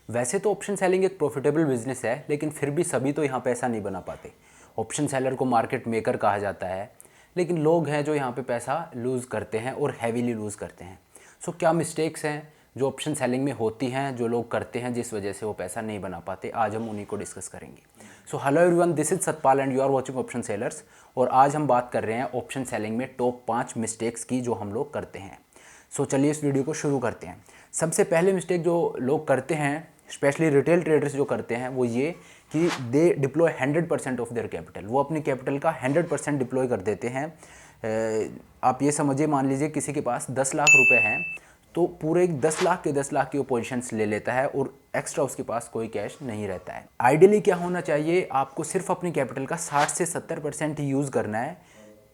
वैसे तो option selling एक प्रॉफिटेबल बिजनेस है, लेकिन फिर भी सभी तो यहाँ पैसा नहीं बना पाते। ऑप्शन सेलर को मार्केट मेकर कहा जाता है, लेकिन लोग हैं जो यहाँ पे पैसा लूज़ करते हैं और हैवीली लूज़ करते हैं। सो क्या मिस्टेक्स हैं जो ऑप्शन सेलिंग में होती हैं, जो लोग करते हैं जिस वजह से वो पैसा नहीं बना पाते? आज हम उन्हीं को डिस्कस करेंगे। So hello everyone, this is Satpal and you are watching option sellers. और आज हम बात कर रहे हैं ऑप्शन सेलिंग में टॉप 5 मिस्टेक्स की जो हम लोग करते हैं। सो चलिए इस वीडियो को शुरू करते हैं। सबसे पहले मिस्टेक जो लोग करते हैं, स्पेशली रिटेल ट्रेडर्स जो करते हैं, वो ये कि दे डिप्लॉय 100% ऑफ देयर कैपिटल। वो अपनी कैपिटल का 100% डिप्लॉय कर देते हैं। आप ये समझिए, मान लीजिए किसी के पास 10 लाख रुपए हैं, तो पूरे 10 लाख के 10 लाख की वो पोजिशंस ले लेता है और एक्स्ट्रा उसके पास कोई कैश नहीं रहता है। आइडियली क्या होना चाहिए, आपको सिर्फ अपनी कैपिटल का 60 से 70% ही यूज़ करना है,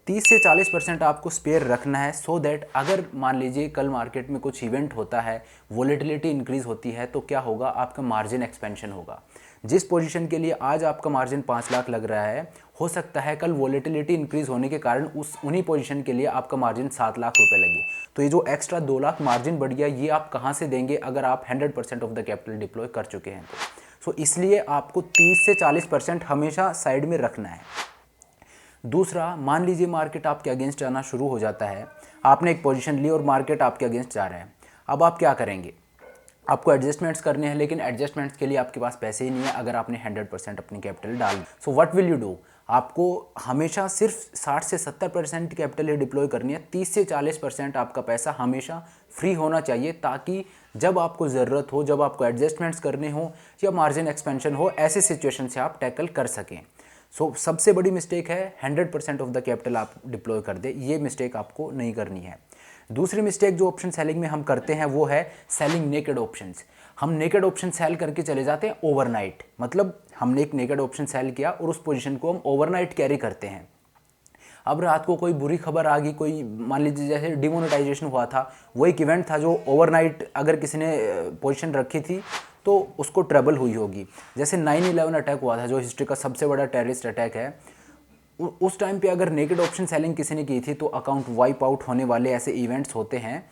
30 से 40% आपको स्पेयर रखना है, सो दैट अगर मान लीजिए कल मार्केट में कुछ इवेंट होता है, वोलेटिलिटी इंक्रीज़ होती है, तो क्या होगा, आपका मार्जिन एक्सपेंशन होगा। जिस पोजीशन के लिए आज आपका मार्जिन 5 लाख लग रहा है, हो सकता है कल वोलेटिलिटी इंक्रीज़ होने के कारण उन्हीं पोजीशन के लिए आपका मार्जिन 7 लाख रुपए लगे। तो ये जो एक्स्ट्रा 2 लाख मार्जिन बढ़ गया, ये आप कहाँ से देंगे अगर आप 100% ऑफ द कैपिटल डिप्लॉय कर चुके हैं तो। सो इसलिए आपको 30 से 40% हमेशा साइड में रखना है। दूसरा, मान लीजिए मार्केट आपके अगेंस्ट जाना शुरू हो जाता है, आपने एक पोजीशन ली और मार्केट आपके अगेंस्ट जा रहा है। अब आप क्या करेंगे? आपको एडजस्टमेंट्स करने हैं, लेकिन एडजस्टमेंट्स के लिए आपके पास पैसे ही नहीं है अगर आपने 100% अपनी कैपिटल डाल दी। So what will you do? आपको हमेशा सिर्फ 60 से 70% कैपिटल ही डिप्लॉय करनी है। 30 से 40% आपका पैसा हमेशा फ्री होना चाहिए, ताकि जब आपको ज़रूरत हो, जब आपको एडजस्टमेंट्स करने हो या मार्जिन एक्सपेंशन हो, ऐसे सिचुएशन से आप टैकल कर सकें। सबसे बड़ी मिस्टेक है 100% ऑफ द कैपिटल आप डिप्लॉय कर दे। ये मिस्टेक आपको नहीं करनी है। दूसरी मिस्टेक जो ऑप्शन सेलिंग में हम करते हैं वो है सेलिंग नेकेड ऑप्शंस। हम नेकेड ऑप्शन सेल करके चले जाते हैं ओवरनाइट। मतलब हमने एक नेकेड ऑप्शन सेल किया और उस पोजीशन को हम ओवरनाइट कैरी करते हैं। अब रात को कोई बुरी खबर आ गई, कोई मान लीजिए जैसे डिमोनेटाइजेशन हुआ था, वो एक इवेंट था जो ओवरनाइट अगर किसी ने पोजीशन रखी थी तो उसको ट्रबल हुई होगी। जैसे 9/11 अटैक हुआ था, जो हिस्ट्री का सबसे बड़ा टेररिस्ट अटैक है। उस टाइम पे अगर नेकेड ऑप्शन सेलिंग किसी ने की थी तो अकाउंट वाइप आउट होने वाले ऐसे इवेंट्स होते हैं,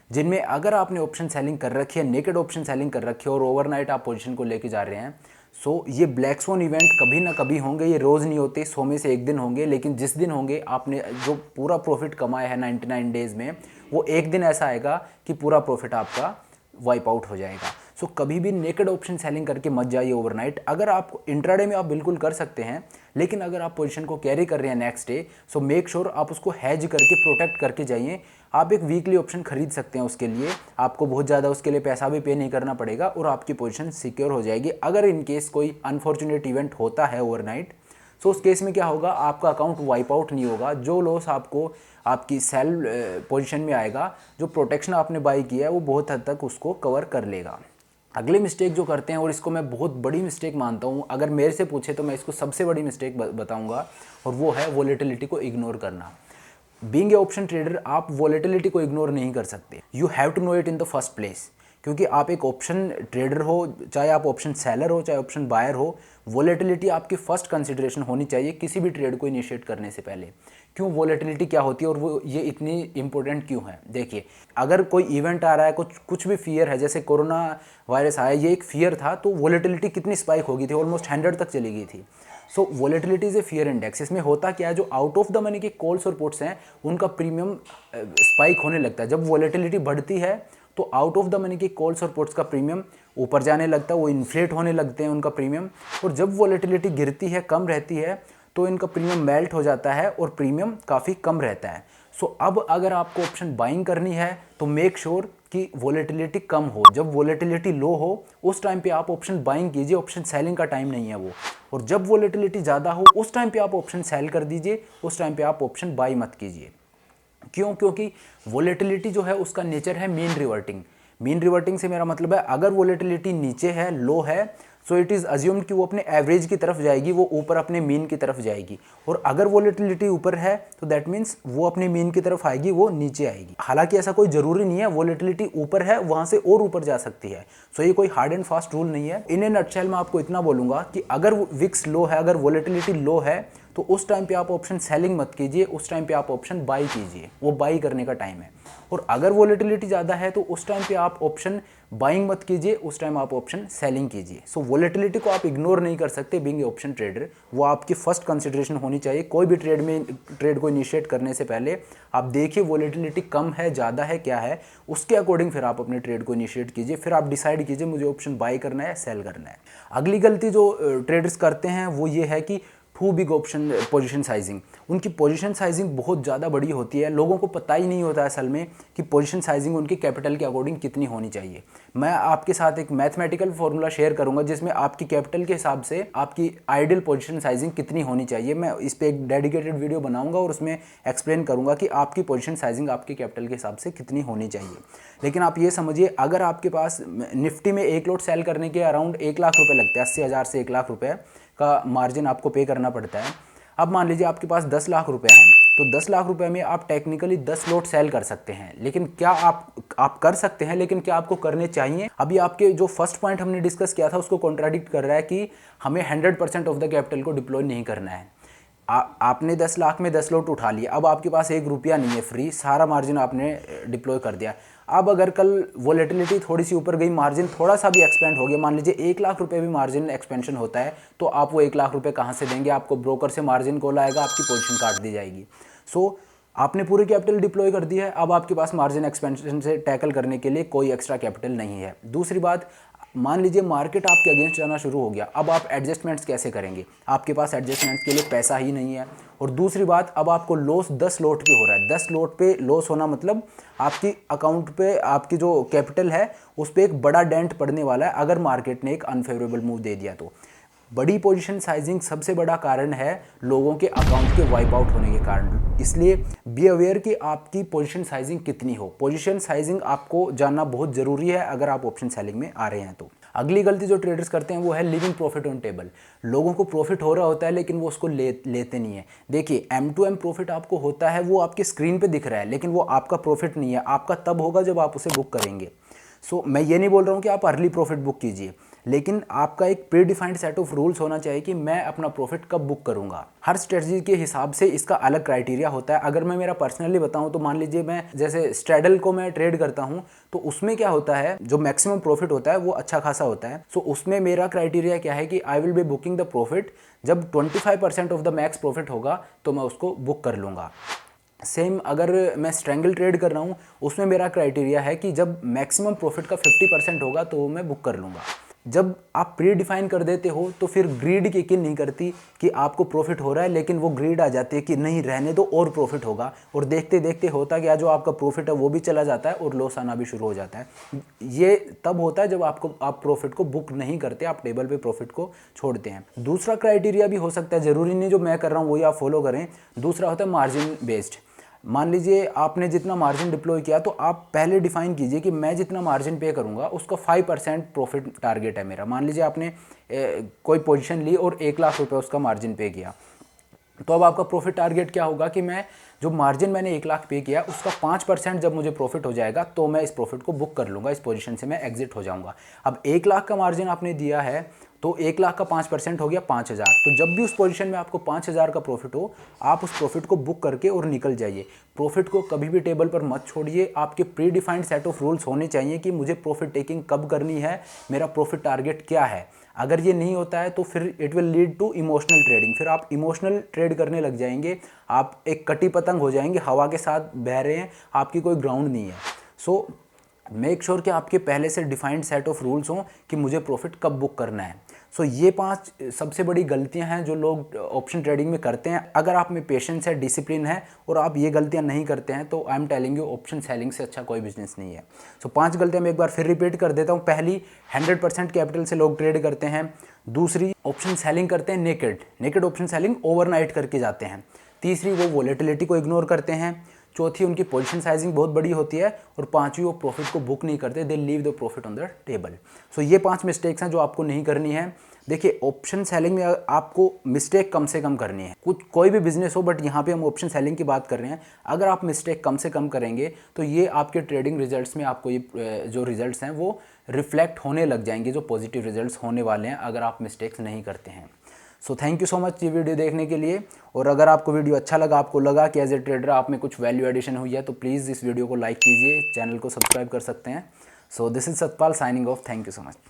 जिनमें अगर आपने ऑप्शन सेलिंग कर रखी है, नेकेड ऑप्शन सेलिंग कर रखी है और ओवरनाइट आप पोजीशन को लेके जा रहे हैं, सो ये ब्लैक स्वॉन इवेंट कभी ना कभी होंगे। ये रोज़ नहीं होते, 100 में से एक दिन होंगे, लेकिन जिस दिन होंगे आपने जो पूरा प्रॉफिट कमाया है 99 डेज़ में, वो एक दिन ऐसा आएगा कि पूरा प्रॉफिट आपका वाइप आउट हो जाएगा। सो कभी भी नेकेड ऑप्शन सेलिंग करके मत जाइए ओवरनाइट। अगर आप इंट्राडे में आप बिल्कुल कर सकते हैं, लेकिन अगर आप पोजीशन को कैरी कर रहे हैं next day, so make sure आप उसको हैज करके प्रोटेक्ट करके जाइए। आप एक वीकली ऑप्शन खरीद सकते हैं, उसके लिए आपको बहुत ज़्यादा उसके लिए पैसा भी पे नहीं करना पड़ेगा और आपकी पोजीशन सिक्योर हो जाएगी। अगर इन केस कोई अनफॉर्चुनेट इवेंट होता है ओवरनाइट, सो उस केस में क्या होगा, आपका अकाउंट वाइप आउट नहीं होगा। जो लॉस आपको आपकी सेल पोजीशन में आएगा, जो प्रोटेक्शन आपने बाई किया है, वो बहुत हद तक उसको कवर कर लेगा। अगली मिस्टेक जो करते हैं, और इसको मैं बहुत बड़ी मिस्टेक मानता हूँ, अगर मेरे से पूछे तो मैं इसको सबसे बड़ी मिस्टेक बताऊँगा, और वो है वोलेटिलिटी को इग्नोर करना। बीइंग ए ऑप्शन ट्रेडर आप वोलेटिलिटी को इग्नोर नहीं कर सकते। You have to know it in the first place, क्योंकि आप एक ऑप्शन ट्रेडर हो, चाहे आप ऑप्शन सेलर हो, चाहे ऑप्शन बायर हो, वोलेटिलिटी आपकी फर्स्ट कंसिडरेशन होनी चाहिए किसी भी ट्रेड को इनिशिएट करने से पहले। क्यों वोलेटिलिटी क्या होती है और वो ये इतनी इंपॉर्टेंट क्यों है? देखिए, अगर कोई इवेंट आ रहा है, कुछ भी फियर है, जैसे कोरोना वायरस आया, ये एक फियर था, तो वोलेटिलिटी कितनी स्पाइक हो गई थी, ऑलमोस्ट 100 तक चली गई थी। So volatility is a fear index. इसमें होता क्या है, जो आउट ऑफ द मनी के कॉल्स और पुट्स हैं, उनका प्रीमियम स्पाइक होने लगता है। जब वोलेटिलिटी बढ़ती है तो आउट ऑफ द मनी के कॉल्स और पुट्स का प्रीमियम ऊपर जाने लगता है, वो इन्फ्लेट होने लगते हैं उनका प्रीमियम। और जब वोलेटिलिटी गिरती है, कम रहती है, तो इनका प्रीमियम मेल्ट हो जाता है और प्रीमियम काफ़ी कम रहता है। सो अब अगर आपको ऑप्शन बाइंग करनी है तो मेक श्योर कि वोलेटिलिटी कम हो। जब वोलेटिलिटी लो हो उस टाइम पे आप ऑप्शन बाइंग कीजिए, ऑप्शन सेलिंग का टाइम नहीं है वो। और जब वोलेटिलिटी ज़्यादा हो उस टाइम पे आप ऑप्शन सेल कर दीजिए, उस टाइम पे आप ऑप्शन बाई मत कीजिए। क्यों? क्योंकि वोलेटिलिटी जो है उसका नेचर है मीन रिवर्टिंग। मीन रिवर्टिंग से मेरा मतलब है, अगर वोलेटिलिटी नीचे है, लो है, सो इट इज़ अज्यूम्ड कि वो अपने एवरेज की तरफ जाएगी, वो ऊपर अपने मीन की तरफ जाएगी। और अगर वोलेटिलिटी ऊपर है तो दैट मीन्स वो अपने मीन की तरफ आएगी, वो नीचे आएगी। हालांकि ऐसा कोई ज़रूरी नहीं है, वोलेटिलिटी ऊपर है वहाँ से और ऊपर जा सकती है। सो ये कोई हार्ड एंड फास्ट रूल नहीं है। इन ए नटशेल में आपको इतना बोलूँगा कि अगर विक्स लो है, अगर वोलेटिलिटी लो है, तो उस टाइम पे आप ऑप्शन सेलिंग मत कीजिए, उस टाइम पे आप ऑप्शन बाई कीजिए। वो बाई करने का टाइम है। और अगर वोलेटिलिटी ज़्यादा है तो उस टाइम पे आप ऑप्शन बाइंग मत कीजिए, उस टाइम आप ऑप्शन सेलिंग कीजिए। सो वोलेटिलिटी को आप इग्नोर नहीं कर सकते बीइंग ए ऑप्शन ट्रेडर, वो आपकी फर्स्ट कंसिडरेशन होनी चाहिए। कोई भी ट्रेड को इनिशिएट करने से पहले आप देखिए वोलेटिलिटी कम है ज़्यादा है क्या है, उसके अकॉर्डिंग फिर आप अपने ट्रेड को इनिशिएट कीजिए, फिर आप डिसाइड कीजिए मुझे ऑप्शन बाय करना है या सेल करना है। अगली गलती जो ट्रेडर्स करते हैं वो ये है कि too big option position sizing. उनकी पोजीशन साइजिंग बहुत ज़्यादा बड़ी होती है, लोगों को पता ही नहीं होता असल में कि पोजीशन साइजिंग उनके कैपिटल के अकॉर्डिंग कितनी होनी चाहिए। मैं आपके साथ एक मैथमेटिकल फॉर्मूला शेयर करूंगा जिसमें आपकी कैपिटल के हिसाब से आपकी आइडियल पोजीशन साइजिंग कितनी होनी चाहिए। मैं इस पर एक डेडिकेटेड वीडियो बनाऊंगा और उसमें एक्सप्लेन करूंगा कि आपकी पोजीशन साइजिंग आपके कैपिटल के हिसाब से कितनी होनी चाहिए। लेकिन आप ये समझिए, अगर आपके पास निफ्टी में एक लॉट सेल करने के अराउंड 1 लाख रुपये लगते हैं, 80,000 से 1 लाख रुपये का मार्जिन आपको पे करना पड़ता है। अब मान लीजिए आपके पास 10 लाख रुपए हैं, तो 10 लाख रुपए में आप टेक्निकली 10 लॉट सेल कर सकते हैं। लेकिन क्या आप कर सकते हैं, लेकिन क्या आपको करने चाहिए? अभी आपके जो फर्स्ट पॉइंट हमने डिस्कस किया था उसको कॉन्ट्राडिक्ट कर रहा है कि हमें 100% ऑफ द कैपिटल को डिप्लॉय नहीं करना है। आपने 10 लाख में 10 लॉट उठा लिया, अब आपके पास 1 रुपया नहीं है फ्री, सारा मार्जिन आपने डिप्लॉय कर दिया। अब अगर कल वोलेटिलिटी थोड़ी सी ऊपर गई, मार्जिन थोड़ा सा भी एक्सपेंड हो गया, मान लीजिए 1 लाख रुपए भी मार्जिन एक्सपेंशन होता है, तो आप वो 1 लाख रुपए कहाँ से देंगे? आपको ब्रोकर से मार्जिन कॉल आएगा, आपकी पोजीशन काट दी जाएगी। सो आपने पूरी कैपिटल डिप्लॉय कर दी है, अब आपके पास मार्जिन एक्सपेंशन से टैकल करने के लिए कोई एक्स्ट्रा कैपिटल नहीं है। दूसरी बात, मान लीजिए मार्केट आपके अगेंस्ट जाना शुरू हो गया, अब आप एडजस्टमेंट्स कैसे करेंगे? आपके पास एडजस्टमेंट्स के लिए पैसा ही नहीं है। और दूसरी बात, अब आपको लॉस 10 लॉट पे हो रहा है। 10 लॉट पे लॉस होना मतलब आपकी अकाउंट पे आपकी जो कैपिटल है उस पर एक बड़ा डेंट पड़ने वाला है अगर मार्केट ने एक अनफेवरेबल मूव दे दिया तो। बड़ी पोजीशन साइजिंग सबसे बड़ा कारण है लोगों के अकाउंट के वाइप आउट होने के कारण। इसलिए बी अवेयर कि आपकी पोजीशन साइजिंग कितनी हो। पोजीशन साइजिंग आपको जानना बहुत ज़रूरी है अगर आप ऑप्शन सेलिंग में आ रहे हैं तो। अगली गलती जो ट्रेडर्स करते हैं वो है लिविंग प्रॉफिट ऑन टेबल। लोगों को प्रॉफिट हो रहा होता है लेकिन वो उसको लेते नहीं है। देखिए M2M प्रॉफिट आपको होता है, वो आपकी स्क्रीन पे दिख रहा है, लेकिन वो आपका प्रॉफिट नहीं है। आपका तब होगा जब आप उसे बुक करेंगे। सो मैं ये नहीं बोल रहा हूँ कि आप अर्ली प्रॉफिट बुक कीजिए, लेकिन आपका एक pre defined set of rules होना चाहिए कि मैं अपना प्रॉफिट कब बुक करूंगा। हर स्ट्रेटजी के हिसाब से इसका अलग क्राइटेरिया होता है। अगर मैं मेरा पर्सनली बताऊं तो मान लीजिए मैं जैसे स्ट्रैडल को मैं ट्रेड करता हूं, तो उसमें क्या होता है, जो मैक्सिमम प्रॉफिट होता है वो अच्छा खासा होता है। सो उसमें मेरा क्राइटेरिया क्या है कि I will be booking the profit जब 25% ऑफ द मैक्स प्रॉफिट होगा तो मैं उसको बुक कर लूँगा। सेम अगर मैं स्ट्रैंगल ट्रेड कर रहा हूँ, उसमें मेरा क्राइटेरिया है कि जब मैक्सिमम प्रॉफिट का 50% होगा तो मैं बुक कर लूँगा। जब आप प्री डिफाइन कर देते हो तो फिर ग्रीड यकीन नहीं करती कि आपको प्रॉफिट हो रहा है, लेकिन वो ग्रीड आ जाती है कि नहीं रहने दो और प्रॉफिट होगा, और देखते देखते होता क्या, जो आपका प्रॉफिट है वो भी चला जाता है और लॉस आना भी शुरू हो जाता है। ये तब होता है जब आप प्रॉफिट को बुक नहीं करते, आप टेबल पे प्रॉफिट को छोड़ते हैं। दूसरा क्राइटेरिया भी हो सकता है, ज़रूरी नहीं जो मैं कर रहा हूँ वही आप फॉलो करें। दूसरा होता है मार्जिन बेस्ड। मान लीजिए आपने जितना मार्जिन डिप्लॉय किया तो आप पहले डिफाइन कीजिए कि मैं जितना मार्जिन पे करूंगा उसका 5% प्रॉफिट टारगेट है मेरा। मान लीजिए आपने कोई पोजीशन ली और 1 लाख रुपए उसका मार्जिन पे किया, तो अब आपका प्रॉफिट टारगेट क्या होगा कि मैं जो मार्जिन मैंने 1 लाख पे किया उसका 5% जब मुझे प्रॉफिट हो जाएगा तो मैं इस प्रॉफिट को बुक कर लूँगा, इस पोजीशन से मैं एग्जिट हो जाऊँगा। अब 1 लाख का मार्जिन आपने दिया है तो 1 लाख का 5% हो गया 5,000। तो जब भी उस पोजीशन में आपको 5,000 का प्रॉफिट हो, आप उस प्रॉफिट को बुक करके और निकल जाइए। प्रॉफिट को कभी भी टेबल पर मत छोड़िए। आपके pre defined set of rules होने चाहिए कि मुझे प्रॉफिट टेकिंग कब करनी है, मेरा प्रॉफिट टारगेट क्या है। अगर ये नहीं होता है तो फिर it will lead to emotional trading. फिर आप इमोशनल ट्रेड करने लग जाएंगे, आप एक कटी पतंग हो जाएंगे, हवा के साथ बह रहे हैं, आपकी कोई ग्राउंड नहीं है। सो मेक श्योर कि आपके पहले से डिफाइंड सेट ऑफ रूल्स हों कि मुझे प्रॉफिट कब बुक करना है। सो ये 5 सबसे बड़ी गलतियां हैं जो लोग ऑप्शन ट्रेडिंग में करते हैं। अगर आप में पेशेंस है, डिसिप्लिन है और आप ये गलतियां नहीं करते हैं तो I am telling you option selling से अच्छा कोई बिजनेस नहीं है। सो 5 गलतियां मैं एक बार फिर रिपीट कर देता हूँ। पहली, 100% कैपिटल से लोग ट्रेड करते हैं। दूसरी, ऑप्शन सेलिंग करते हैं नेकेड ऑप्शन सेलिंग ओवरनाइट करके जाते हैं। तीसरी, वो वोलेटिलिटी को इग्नोर करते हैं। चौथी, उनकी पोजीशन साइजिंग बहुत बड़ी होती है। और पांचवी, वो प्रॉफिट को बुक नहीं करते, they leave the profit on the table. So ये 5 मिस्टेक्स हैं जो आपको नहीं करनी है। देखिए, ऑप्शन सेलिंग में आपको मिस्टेक कम से कम करनी है। कोई भी बिजनेस हो, बट यहाँ पे हम ऑप्शन सेलिंग की बात कर रहे हैं। अगर आप मिस्टेक कम से कम करेंगे तो ये आपके ट्रेडिंग रिजल्ट्स में आपको ये जो रिजल्ट्स हैं वो रिफ्लेक्ट होने लग जाएंगे, जो पॉजिटिव रिजल्ट्स होने वाले हैं अगर आप मिस्टेक्स नहीं करते हैं। So thank you so much ये वीडियो देखने के लिए। और अगर आपको वीडियो अच्छा लगा, आपको लगा कि एज ए ट्रेडर आप में कुछ वैल्यू एडिशन हुई है, तो प्लीज़ इस वीडियो को लाइक कीजिए, चैनल को सब्सक्राइब कर सकते हैं। So this is Satpal signing off. Thank you so much.